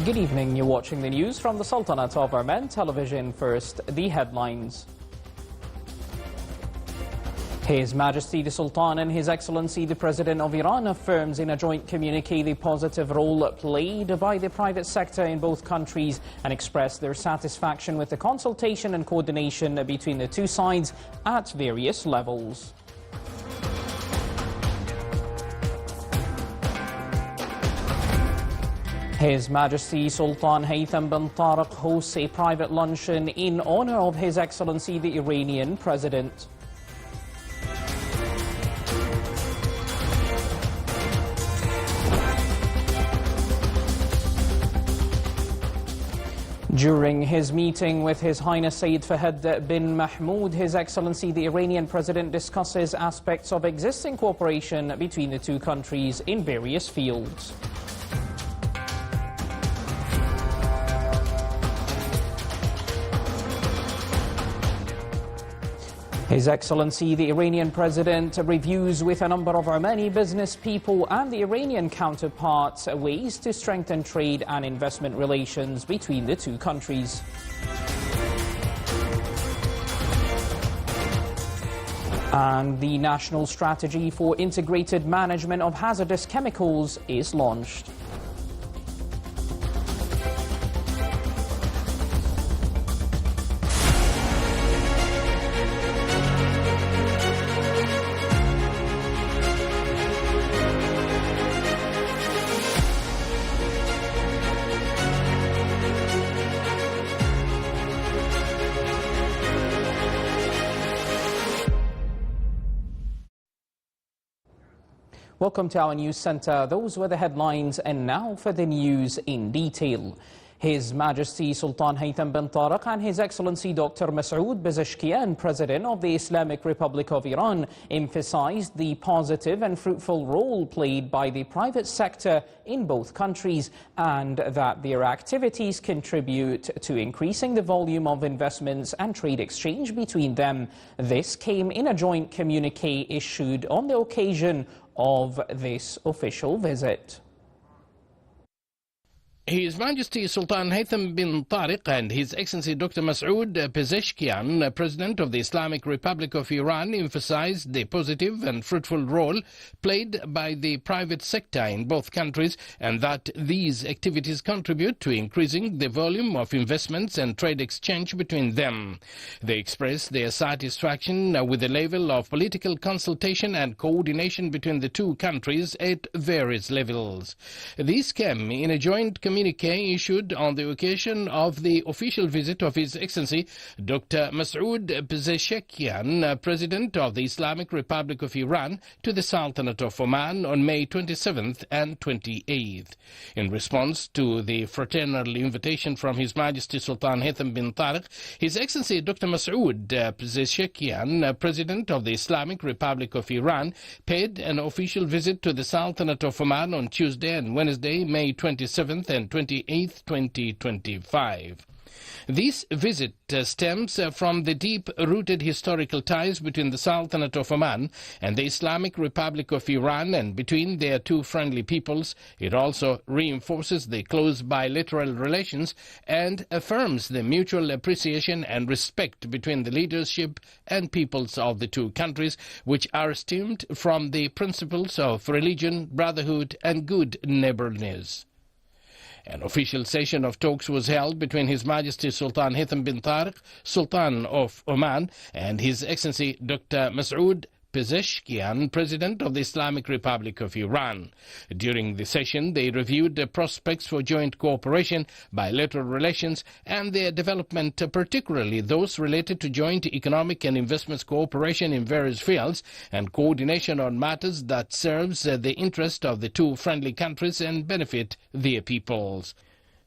Good evening. You're watching the news from the Sultanate of Oman television. First, the headlines. His Majesty the Sultan and His Excellency the President of Iran affirms in a joint communique the positive role played by the private sector in both countries and express their satisfaction with the consultation and coordination between the two sides at various levels. His Majesty Sultan Haytham bin Tariq hosts a private luncheon in honor of His Excellency the Iranian President. During his meeting with His Highness Sayyid Fahd bin Mahmoud, His Excellency the Iranian President discusses aspects of existing cooperation between the two countries in various fields. His Excellency the Iranian President reviews with a number of Omani business people and the Iranian counterparts ways to strengthen trade and investment relations between the two countries. And the National Strategy for Integrated Management of Hazardous Chemicals is launched. Welcome to our news center. Those were the headlines, and now for the news in detail. His Majesty Sultan Haytham bin Tariq and His Excellency Dr. Masoud Pezeshkian, President of the Islamic Republic of Iran, emphasized the positive and fruitful role played by the private sector in both countries and that their activities contribute to increasing the volume of investments and trade exchange between them. This came in a joint communique issued on the occasion of this official visit. His Majesty Sultan Haytham bin Tariq and His Excellency Dr. Masoud Pezeshkian, President of the Islamic Republic of Iran, emphasized the positive and fruitful role played by the private sector in both countries and that these activities contribute to increasing the volume of investments and trade exchange between them. They expressed their satisfaction with the level of political consultation and coordination between the two countries at various levels. This came in a joint communique issued on the occasion of the official visit of His Excellency Dr. Masoud Pezeshkian, President of the Islamic Republic of Iran, to the Sultanate of Oman on May 27th and 28th. In response to the fraternal invitation from His Majesty Sultan Haytham bin Tariq, His Excellency Dr. Masoud Pezeshkian, President of the Islamic Republic of Iran, paid an official visit to the Sultanate of Oman on Tuesday and Wednesday, May 27th and 28th, 2025. This visit stems from the deep-rooted historical ties between the Sultanate of Oman and the Islamic Republic of Iran and between their two friendly peoples. It also reinforces the close bilateral relations and affirms the mutual appreciation and respect between the leadership and peoples of the two countries, which are stemmed from the principles of religion, brotherhood, and good neighborliness. An official session of talks was held between His Majesty Sultan Haytham bin Tariq, Sultan of Oman, and His Excellency Dr. Masoud Pezeshkian, President of the Islamic Republic of Iran. During the session, they reviewed the prospects for joint cooperation, bilateral relations, and their development, particularly those related to joint economic and investments cooperation in various fields and coordination on matters that serves the interest of the two friendly countries and benefit their peoples.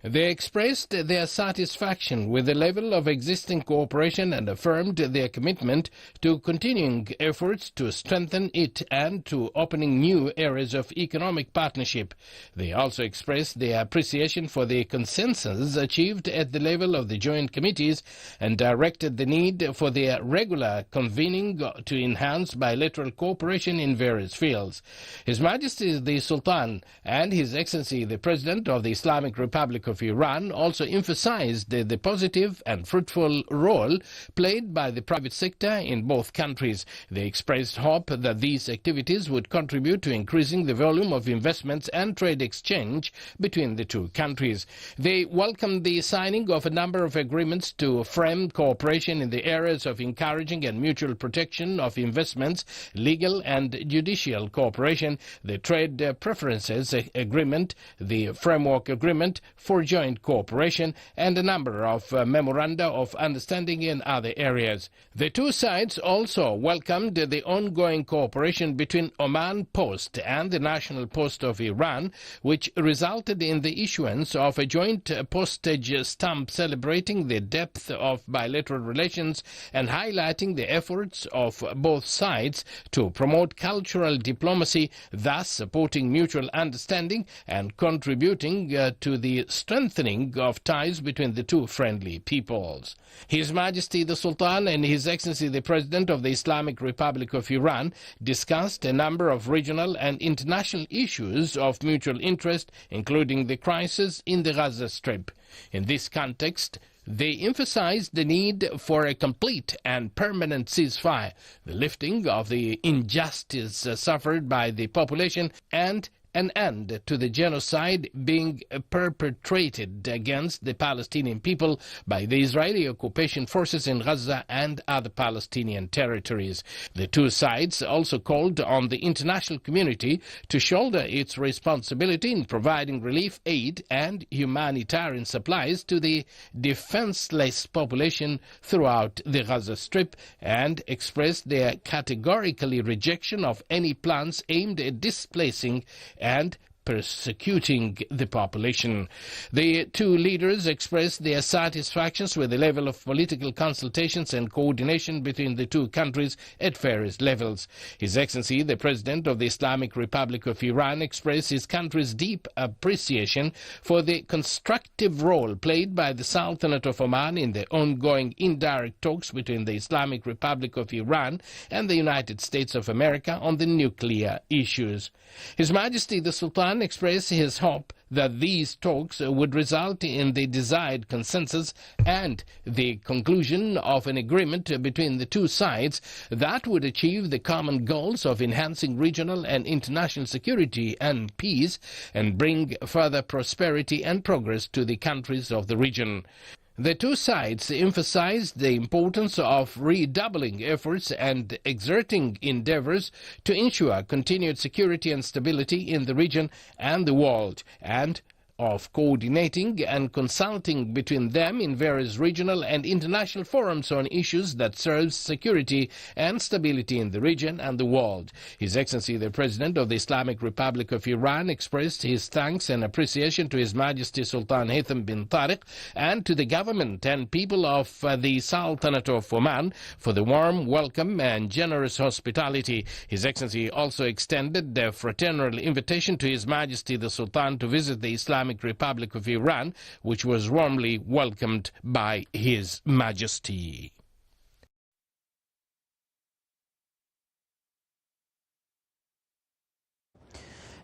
They expressed their satisfaction with the level of existing cooperation and affirmed their commitment to continuing efforts to strengthen it and to opening new areas of economic partnership. They also expressed their appreciation for the consensus achieved at the level of the joint committees and directed the need for their regular convening to enhance bilateral cooperation in various fields. His Majesty the Sultan and His Excellency the President of the Islamic Republic of Iran also emphasized the positive and fruitful role played by the private sector in both countries. They expressed hope that these activities would contribute to increasing the volume of investments and trade exchange between the two countries. They welcomed the signing of a number of agreements to frame cooperation in the areas of encouraging and mutual protection of investments, legal and judicial cooperation, the trade preferences agreement, the framework agreement for joint cooperation, and a number of memoranda of understanding in other areas. The two sides also welcomed the ongoing cooperation between Oman Post and the National Post of Iran, which resulted in the issuance of a joint postage stamp celebrating the depth of bilateral relations and highlighting the efforts of both sides to promote cultural diplomacy, thus supporting mutual understanding and contributing to the strengthening of ties between the two friendly peoples. His Majesty the Sultan and His Excellency the President of the Islamic Republic of Iran discussed a number of regional and international issues of mutual interest, including the crisis in the Gaza Strip. In this context, they emphasized the need for a complete and permanent ceasefire, the lifting of the injustice suffered by the population, and an end to the genocide being perpetrated against the Palestinian people by the Israeli occupation forces in Gaza and other Palestinian territories. The two sides also called on the international community to shoulder its responsibility in providing relief aid and humanitarian supplies to the defenseless population throughout the Gaza Strip, and expressed their categorical rejection of any plans aimed at displacing and persecuting the population. The two leaders expressed their satisfactions with the level of political consultations and coordination between the two countries at various levels. His Excellency, the President of the Islamic Republic of Iran, expressed his country's deep appreciation for the constructive role played by the Sultanate of Oman in the ongoing indirect talks between the Islamic Republic of Iran and the United States of America on the nuclear issues. His Majesty the Sultan expressed his hope that these talks would result in the desired consensus and the conclusion of an agreement between the two sides that would achieve the common goals of enhancing regional and international security and peace and bring further prosperity and progress to the countries of the region. The two sides emphasized the importance of redoubling efforts and exerting endeavors to ensure continued security and stability in the region and the world, and of coordinating and consulting between them in various regional and international forums on issues that serve security and stability in the region and the world. His Excellency the President of the Islamic Republic of Iran expressed his thanks and appreciation to His Majesty Sultan Haytham bin Tariq and to the government and people of the Sultanate of Oman for the warm welcome and generous hospitality. His Excellency also extended a fraternal invitation to His Majesty the Sultan to visit the Islamic Republic of Iran, which was warmly welcomed by His Majesty.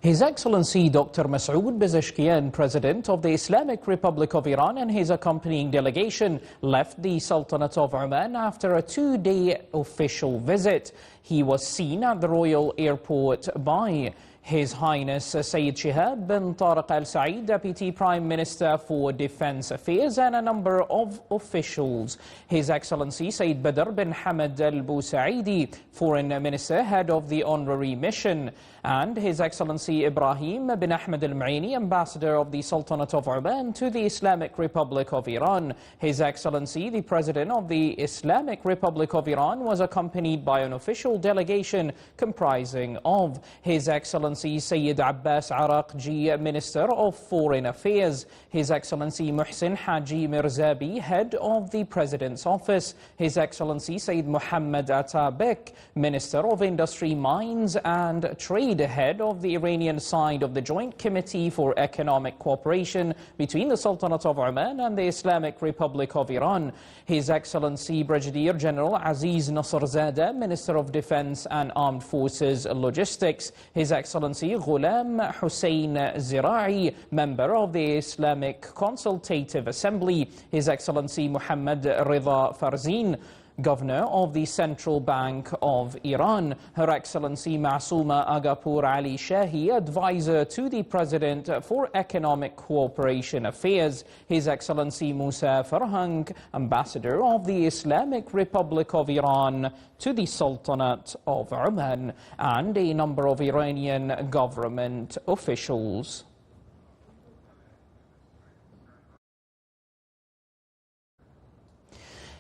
His Excellency Dr. Masoud Pezeshkian, President of the Islamic Republic of Iran, and his accompanying delegation left the Sultanate of Oman after a two-day official visit. He was seen at the Royal Airport by His Highness Sayyid Shihab bin Tariq Al Saeed, Deputy Prime Minister for Defense Affairs, and a number of officials. His Excellency Sayyid Badr bin Hamad Al Busaidi, Foreign Minister, head of the honorary mission, and His Excellency Ibrahim bin Ahmed Al Maini, Ambassador of the Sultanate of Oman to the Islamic Republic of Iran. His Excellency the President of the Islamic Republic of Iran was accompanied by an official delegation comprising of His Excellency Sayyid Abbas Araqji, Minister of Foreign Affairs, His Excellency Muhsin Haji Mirzabi, Head of the President's Office, His Excellency Sayyid Muhammad Atabek, Minister of Industry, Mines and Trade, Head of the Iranian side of the Joint Committee for Economic Cooperation between the Sultanate of Oman and the Islamic Republic of Iran, His Excellency Brigadier General Aziz Nasrzadeh, Minister of Defense and Armed Forces Logistics, His Excellency Excellency Ghulam Hussein Zira'i, member of the Islamic Consultative Assembly, His Excellency Muhammad Rida Farzin, Governor of the Central Bank of Iran, Her Excellency Masooma Agapur Ali Shahi, Advisor to the President for Economic Cooperation Affairs, His Excellency Musa Farhang, Ambassador of the Islamic Republic of Iran to the Sultanate of Oman, and a number of Iranian government officials.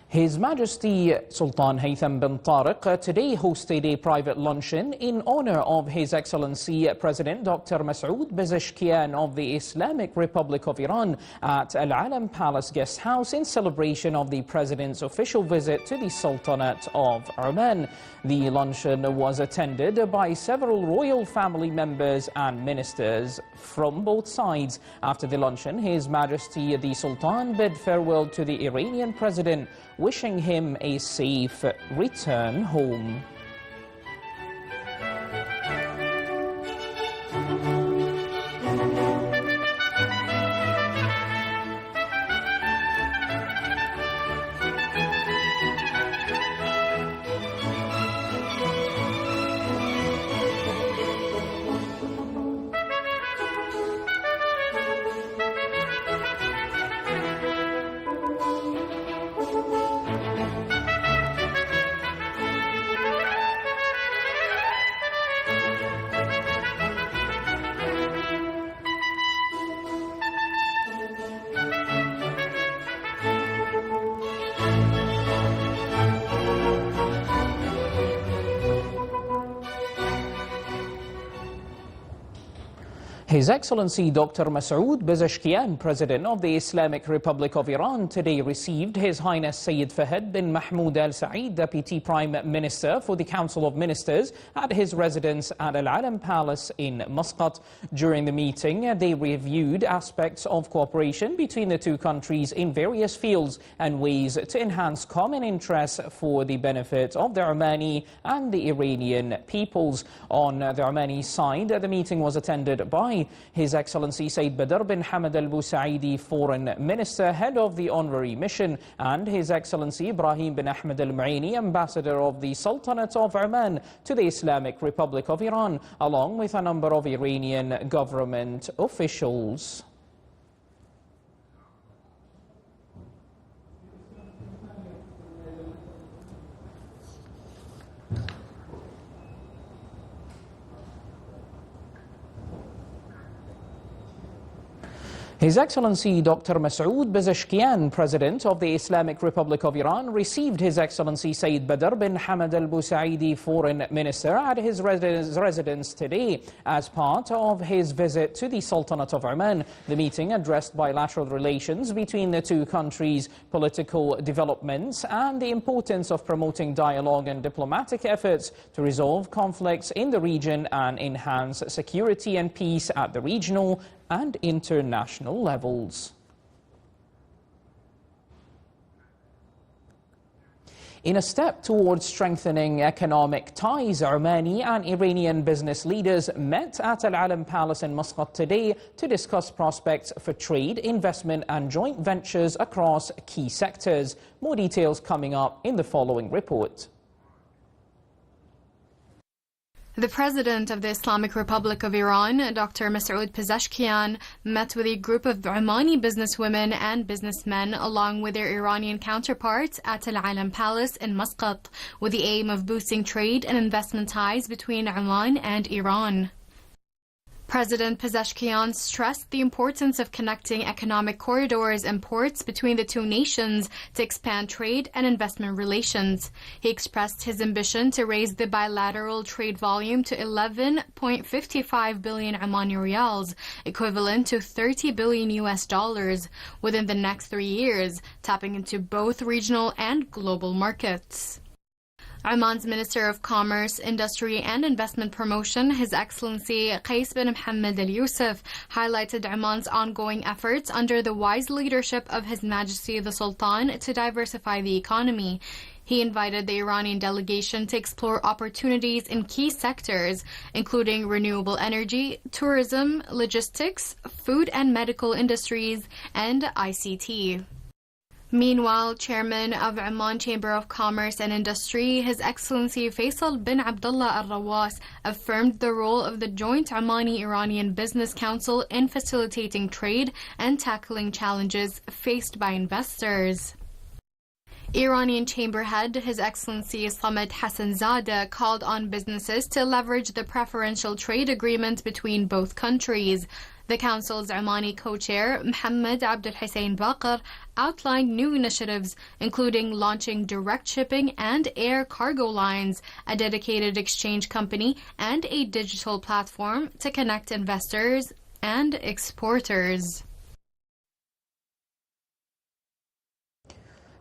His Majesty Sultan Haytham bin Tariq today hosted a private luncheon in honor of His Excellency President Dr. Masoud Pezeshkian of the Islamic Republic of Iran at Al Alam Palace Guest House in celebration of the President's official visit to the Sultanate of Oman. The luncheon was attended by several royal family members and ministers from both sides. After the luncheon, His Majesty the Sultan bid farewell to the Iranian President, wishing him a safe return home. His Excellency Dr. Masoud Pezeshkian, President of the Islamic Republic of Iran, today received His Highness Sayyid Fahd bin Mahmoud Al Saeed, Deputy Prime Minister for the Council of Ministers, at his residence at Al Alam Palace in Muscat. During the meeting, they reviewed aspects of cooperation between the two countries in various fields and ways to enhance common interests for the benefit of the Omani and the Iranian peoples. On the Omani side, the meeting was attended by His Excellency Sayyid Badr bin Hamad Al Busaidi, Foreign Minister, Head of the Honorary Mission, and His Excellency Ibrahim bin Ahmed Al Mu'aini, Ambassador of the Sultanate of Oman to the Islamic Republic of Iran, along with a number of Iranian government officials. His Excellency Dr. Masoud Pezeshkian, President of the Islamic Republic of Iran, received His Excellency Sayyid Badr bin Hamad Al Busaidi, Foreign Minister, at his residence today as part of his visit to the Sultanate of Oman. The meeting addressed bilateral relations between the two countries, political developments, and the importance of promoting dialogue and diplomatic efforts to resolve conflicts in the region and enhance security and peace at the regional and international levels. In a step towards strengthening economic ties, Omani and Iranian business leaders met at Al Alam Palace in Muscat today to discuss prospects for trade, investment and joint ventures across key sectors. More details coming up in the following report. The President of the Islamic Republic of Iran, Dr. Masoud Pezeshkian, met with a group of Omani businesswomen and businessmen along with their Iranian counterparts at Al Alam Palace in Muscat with the aim of boosting trade and investment ties between Oman and Iran. President Pezeshkian stressed the importance of connecting economic corridors and ports between the two nations to expand trade and investment relations. He expressed his ambition to raise the bilateral trade volume to 11.55 billion Omani riyals, equivalent to $30 billion within the next 3 years, tapping into both regional and global markets. Oman's Minister of Commerce, Industry and Investment Promotion, His Excellency Qais bin Mohammed Al Yusuf, highlighted Oman's ongoing efforts under the wise leadership of His Majesty the Sultan to diversify the economy. He invited the Iranian delegation to explore opportunities in key sectors, including renewable energy, tourism, logistics, food and medical industries, and ICT. Meanwhile, Chairman of Oman Chamber of Commerce and Industry, His Excellency Faisal bin Abdullah Al Rawas, affirmed the role of the joint Omani-Iranian Business Council in facilitating trade and tackling challenges faced by investors. Iranian Chamber Head, His Excellency Samet Hassanzadeh, called on businesses to leverage the preferential trade agreement between both countries. The Council's Omani co-chair, Mohammed Abdul Hussein Baqir, outlined new initiatives, including launching direct shipping and air cargo lines, a dedicated exchange company, and a digital platform to connect investors and exporters.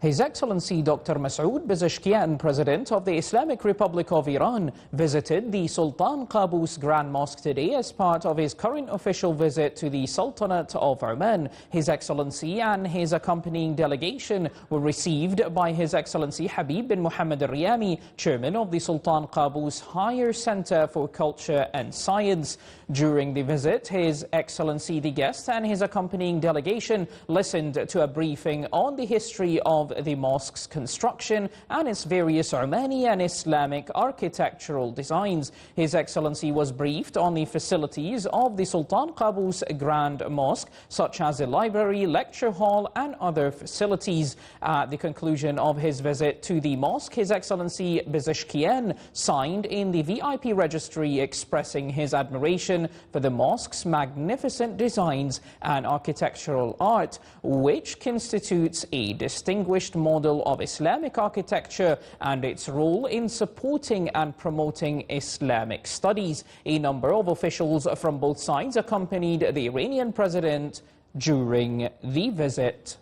His Excellency Dr. Masoud Pezeshkian, President of the Islamic Republic of Iran, visited the Sultan Qaboos Grand Mosque today as part of his current official visit to the Sultanate of Oman. His Excellency and his accompanying delegation were received by His Excellency Habib bin Muhammad Al-Riyami, Chairman of the Sultan Qaboos Higher Center for Culture and Science. During the visit, His Excellency the guest and his accompanying delegation listened to a briefing on the history of the mosque's construction and its various Omani and Islamic architectural designs. His Excellency was briefed on the facilities of the Sultan Qaboos Grand Mosque, such as a library, lecture hall and other facilities. At the conclusion of his visit to the mosque, His Excellency Pezeshkian signed in the VIP registry expressing his admiration for the mosque's magnificent designs and architectural art, which constitutes a distinguished model of Islamic architecture and its role in supporting and promoting Islamic studies. A number of officials from both sides accompanied the Iranian president during the visit.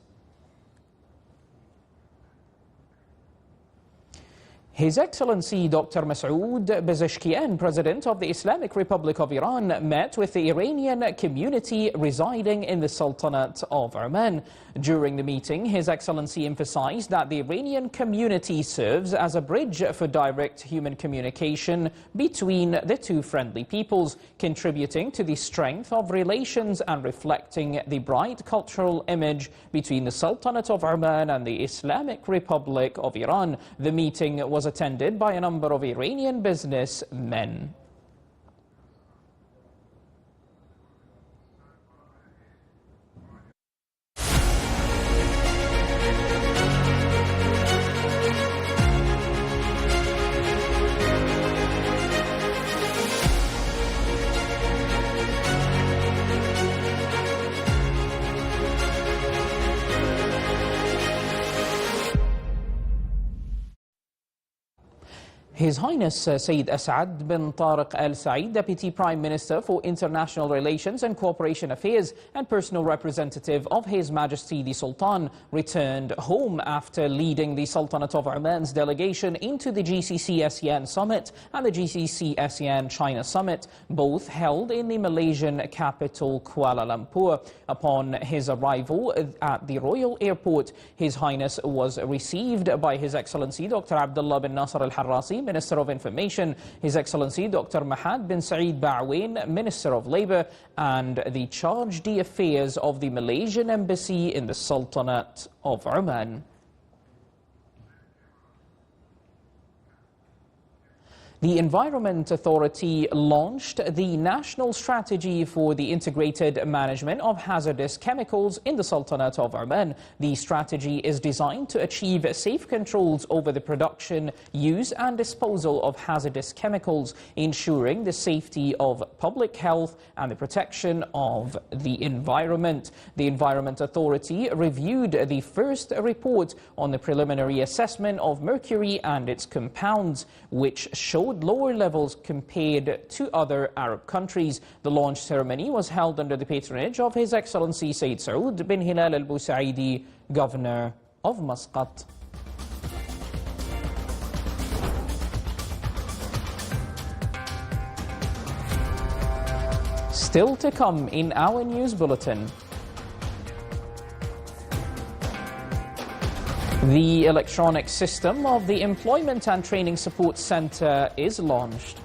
His Excellency Dr. Masoud Pezeshkian, President of the Islamic Republic of Iran, met with the Iranian community residing in the Sultanate of Oman. During the meeting, His Excellency emphasized that the Iranian community serves as a bridge for direct human communication between the two friendly peoples, contributing to the strength of relations and reflecting the bright cultural image between the Sultanate of Oman and the Islamic Republic of Iran. The meeting was attended by a number of Iranian businessmen. His Highness Sayyid As'ad bin Tariq Al Said, Deputy Prime Minister for International Relations and Cooperation Affairs and personal representative of His Majesty the Sultan, returned home after leading the Sultanate of Oman's delegation into the GCC ASEAN Summit and the GCC ASEAN China Summit, both held in the Malaysian capital Kuala Lumpur. Upon his arrival at the Royal Airport, His Highness was received by His Excellency Dr. Abdullah bin Nasser Al Harrasi, Minister of Information, His Excellency Dr. Mahad bin Saeed Ba'awain, Minister of Labour, and the Charge d'Affaires of the Malaysian Embassy in the Sultanate of Oman. The Environment Authority launched the National Strategy for the Integrated Management of Hazardous Chemicals in the Sultanate of Oman. The strategy is designed to achieve safe controls over the production, use and disposal of hazardous chemicals, ensuring the safety of public health and the protection of the environment. The Environment Authority reviewed the first report on the preliminary assessment of mercury and its compounds, which showed lower levels compared to other Arab countries. The launch ceremony was held under the patronage of His Excellency Sayyid Saud bin Hilal Al Busaidi, Governor of Muscat. Still to come in our news bulletin. The electronic system of the Employment and Training Support Centre is launched.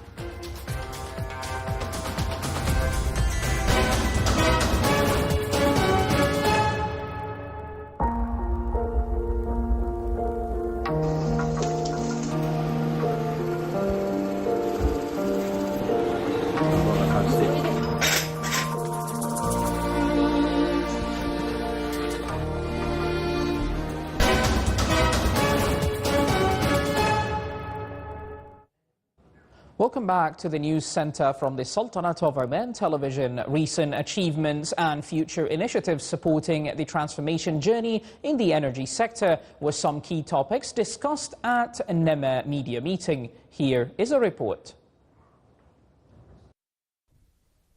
Welcome back to the News Centre from the Sultanate of Oman Television. Recent achievements and future initiatives supporting the transformation journey in the energy sector were some key topics discussed at a NEMA media meeting. Here is a report.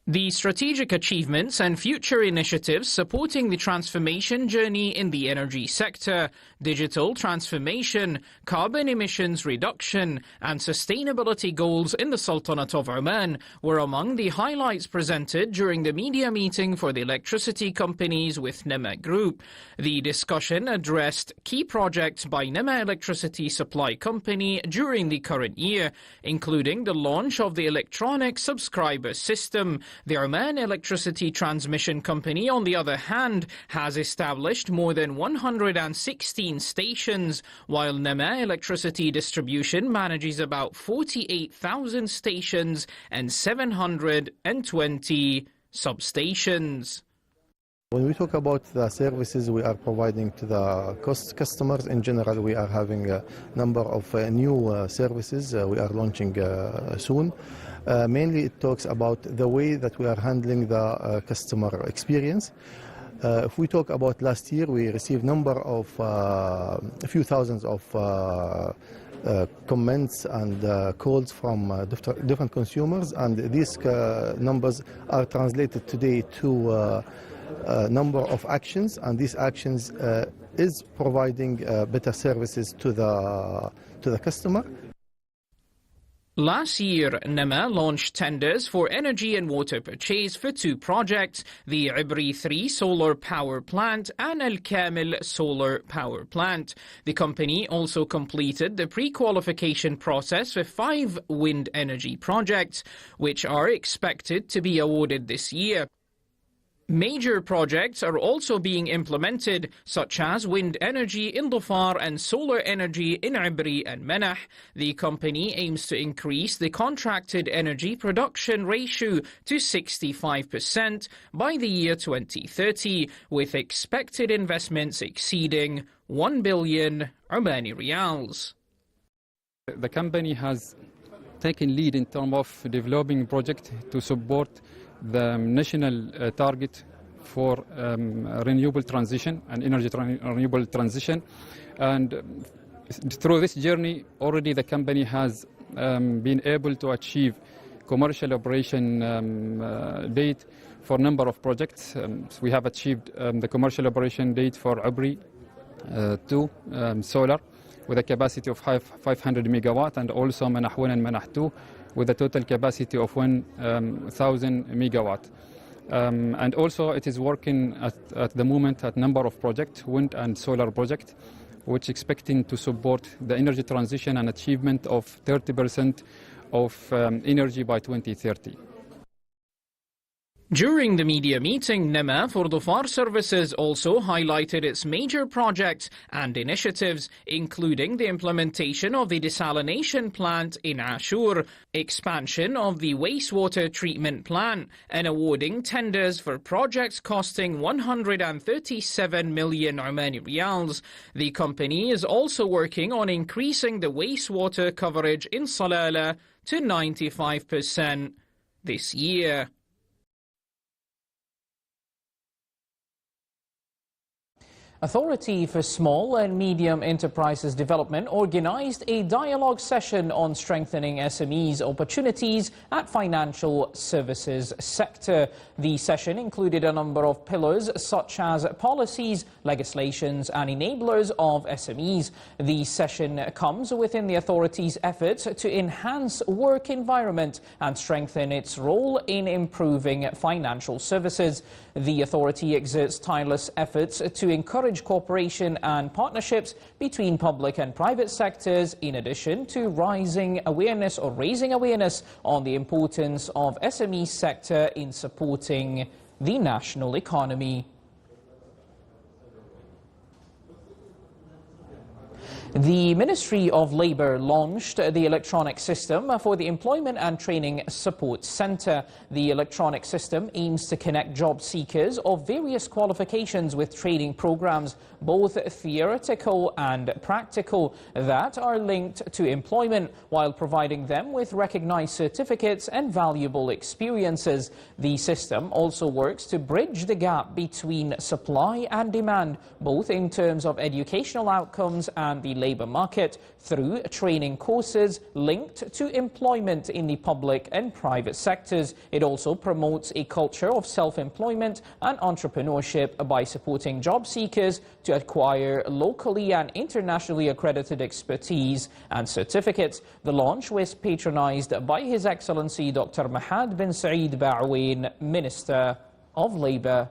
The strategic achievements and future initiatives supporting the transformation journey in the energy sector, digital transformation, carbon emissions reduction and sustainability goals in the Sultanate of Oman were among the highlights presented during the media meeting for the electricity companies with NEMA Group. The discussion addressed key projects by NEMA Electricity Supply Company during the current year, including the launch of the electronic subscriber system. The Oman Electricity Transmission Company, on the other hand, has established more than 116 stations, while NEMA Electricity Distribution manages about 48,000 stations and 720 substations. When we talk about the services we are providing to the customers, in general, we are having a number of new services we are launching soon. Mainly it talks about the way that we are handling the customer experience. If we talk about last year, we received number of a few thousands of comments and calls from different consumers, and these numbers are translated today to a number of actions, and these actions is providing better services to the customer. Last year, NEMA launched tenders for energy and water purchase for two projects, the Ibri 3 solar power plant and Al Kamil solar power plant. The company also completed the pre-qualification process for 5 wind energy projects, which are expected to be awarded this year. Major projects are also being implemented, such as wind energy in Dhofar and solar energy in Ibri and Manah. The company aims to increase the contracted energy production ratio to 65% by the year 2030, with expected investments exceeding 1 billion Omani riyals. The company has taken lead in terms of developing projects to support the national target for renewable transition and energy renewable transition, and through this journey already the company has been able to achieve commercial operation date for a number of projects. We have achieved the commercial operation date for Ibri 2 solar with a capacity of 500 megawatt, and also Manah 1 and Manah 2 with a total capacity of 1,000 megawatt. And also it is working at the moment at number of projects, wind and solar projects, which expecting to support the energy transition and achievement of 30% of energy by 2030. During the media meeting, NEMA for Dhofar Services also highlighted its major projects and initiatives, including the implementation of the desalination plant in Ashur, expansion of the wastewater treatment plant, and awarding tenders for projects costing 137 million Omani riyals. The company is also working on increasing the wastewater coverage in Salalah to 95% this year. Authority for Small and Medium Enterprises Development organized a dialogue session on strengthening SMEs' opportunities at financial services sector. The session included a number of pillars such as policies, legislations and enablers of SMEs. The session comes within the authority's efforts to enhance work environment and strengthen its role in improving financial services. The authority exerts tireless efforts to encourage cooperation and partnerships between public and private sectors, in addition to raising awareness on the importance of SME sector in supporting the national economy. The Ministry of Labour launched the electronic system for the Employment and Training Support Centre. The electronic system aims to connect job seekers of various qualifications with training programs, both theoretical and practical, that are linked to employment, while providing them with recognised certificates and valuable experiences. The system also works to bridge the gap between supply and demand, both in terms of educational outcomes and the labour market, through training courses linked to employment in the public and private sectors. It also promotes a culture of self-employment and entrepreneurship by supporting job seekers to acquire locally and internationally accredited expertise and certificates. The launch was patronised by His Excellency Dr. Mahad bin Saeed Ba'awain, Minister of Labour.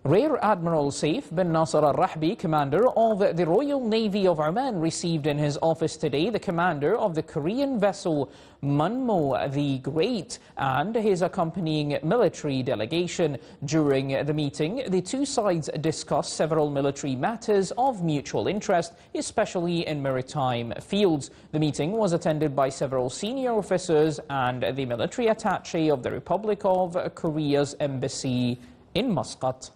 Rear Admiral Saif bin Nasser al-Rahbi, commander of the Royal Navy of Oman, received in his office today the commander of the Korean vessel Munmo the Great and his accompanying military delegation. During the meeting, the two sides discussed several military matters of mutual interest, especially in maritime fields. The meeting was attended by several senior officers and the military attaché of the Republic of Korea's embassy in Muscat.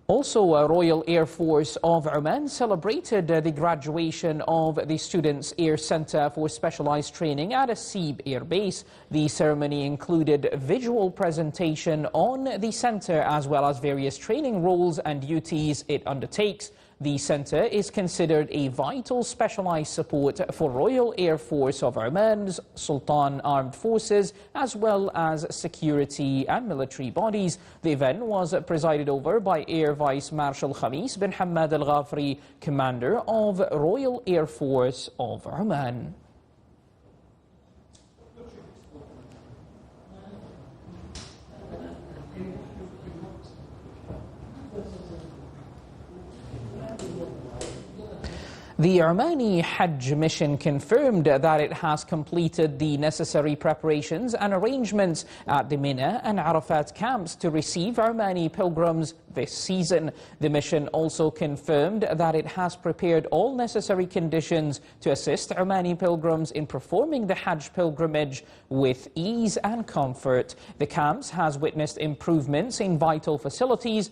Also, Royal Air Force of Oman celebrated the graduation of the Students' Air Centre for Specialised Training at Asib Air Base. The ceremony included visual presentation on the centre as well as various training roles and duties it undertakes. The centre is considered a vital specialised support for Royal Air Force of Oman's Sultan Armed Forces as well as security and military bodies. The event was presided over by Air Vice Marshal Khamis bin Hamad Al-Ghafri, Commander of Royal Air Force of Oman. The Omani Hajj mission confirmed that it has completed the necessary preparations and arrangements at the Mina and Arafat camps to receive Omani pilgrims this season. The mission also confirmed that it has prepared all necessary conditions to assist Omani pilgrims in performing the Hajj pilgrimage with ease and comfort. The camps has witnessed improvements in vital facilities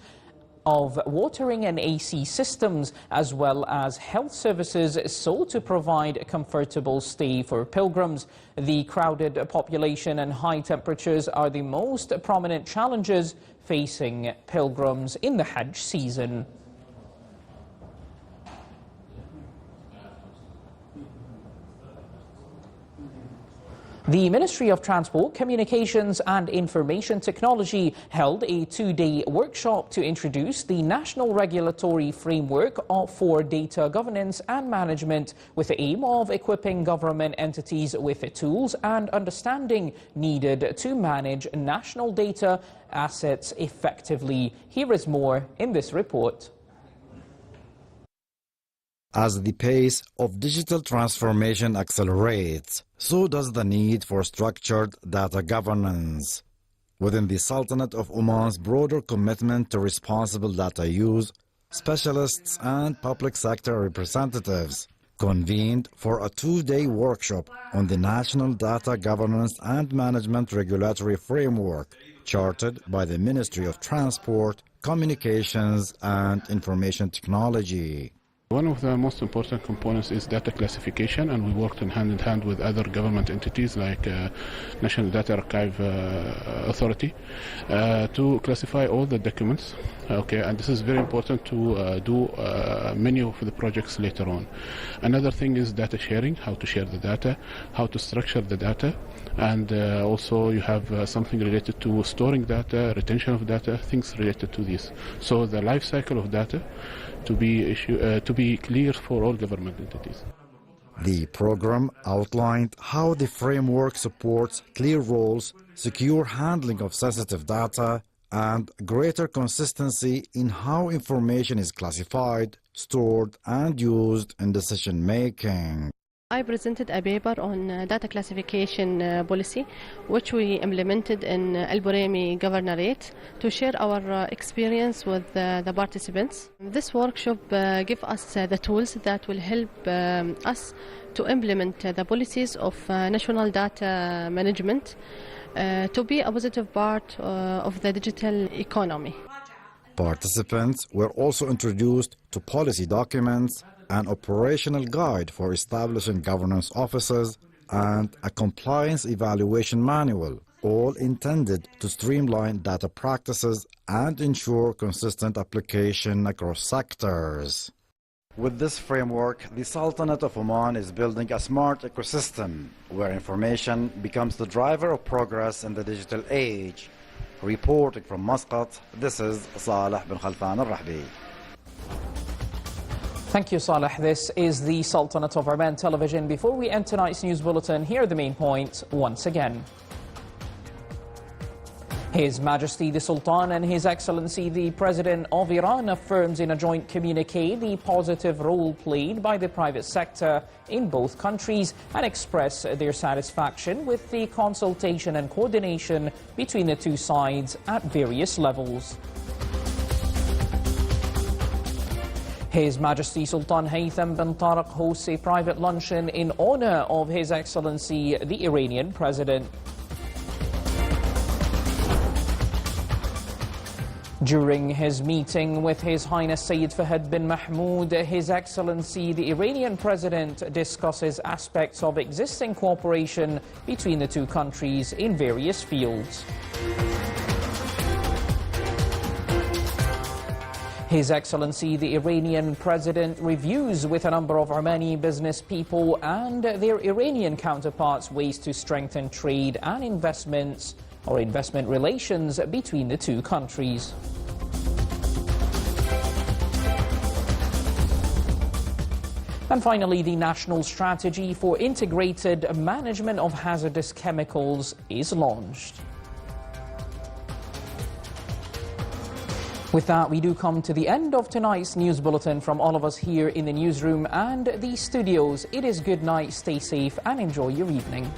of watering and AC systems as well as health services, so to provide a comfortable stay for pilgrims. The crowded population and high temperatures are the most prominent challenges facing pilgrims in the Hajj season. The Ministry of Transport, Communications and Information Technology held a two-day workshop to introduce the National Regulatory Framework for Data Governance and Management with the aim of equipping government entities with the tools and understanding needed to manage national data assets effectively. Here is more in this report. As the pace of digital transformation accelerates, so does the need for structured data governance. Within the Sultanate of Oman's broader commitment to responsible data use, specialists and public sector representatives convened for a two-day workshop on the National Data Governance and Management Regulatory Framework, chartered by the Ministry of Transport, Communications and Information Technology. One of the most important components is data classification, and we worked hand in hand with other government entities like National Data Archive Authority to classify all the documents. Okay, and this is very important to do many of the projects later on. Another thing is data sharing, how to share the data, how to structure the data, and also you have something related to storing data, retention of data, things related to this. So the life cycle of data to be clear for all government entities. The program outlined how the framework supports clear roles, secure handling of sensitive data, and greater consistency in how information is classified, stored, and used in decision-making. I presented a paper on data classification policy, which we implemented in El Buremi Governorate to share our experience with the participants. This workshop gives us the tools that will help us to implement the policies of national data management to be a positive part of the digital economy. Participants were also introduced to policy documents, an operational guide for establishing governance offices, and a compliance evaluation manual, all intended to streamline data practices and ensure consistent application across sectors. With this framework, the Sultanate of Oman is building a smart ecosystem where information becomes the driver of progress in the digital age. Reporting from Muscat, this is Saleh bin Khalfan al-Rahbi. Thank you, Saleh. This is the Sultanate of Oman television. Before we end tonight's news bulletin, here are the main points once again. His Majesty the Sultan and His Excellency the President of Iran affirms in a joint communique the positive role played by the private sector in both countries and express their satisfaction with the consultation and coordination between the two sides at various levels. His Majesty Sultan Haytham bin Tariq hosts a private luncheon in honor of His Excellency the Iranian President. During his meeting with His Highness Sayyid Fahd bin Mahmoud, His Excellency the Iranian President discusses aspects of existing cooperation between the two countries in various fields. His Excellency the Iranian President reviews with a number of Omani business people and their Iranian counterparts ways to strengthen trade and investment relations between the two countries. And finally, the National Strategy for Integrated Management of Hazardous Chemicals is launched. With that, we do come to the end of tonight's news bulletin. From all of us here in the newsroom and the studios, it is good night, stay safe and enjoy your evening.